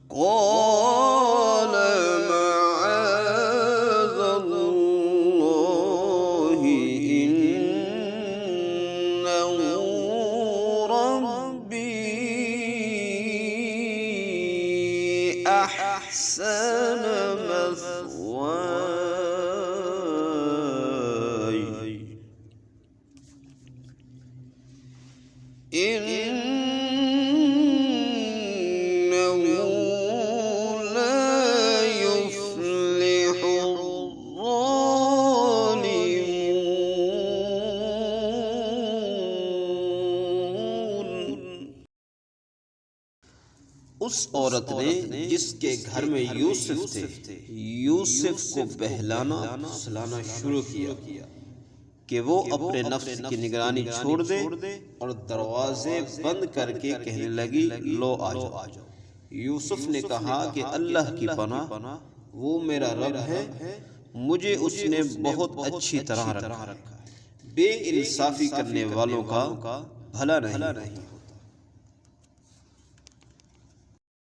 قال معاذ الله إنه ربي أحسن مثواي إنه لا يفلح الظالمون। उस औरत ने जिसके घर में यूसुफ थे, यूसुफ को बहलाना फुसलाना शुरू किया कि वो अपने नफ्स की निगरानी छोड़ दे और दरवाजे बंद करके कहने लगी, लो आ जाओ। यूसुफ ने कहा कि अल्लाह की पनाह, वो मेरा रब है, मुझे उसने बहुत अच्छी तरह रखा है, बेइंसाफी करने वालों का भला नहीं।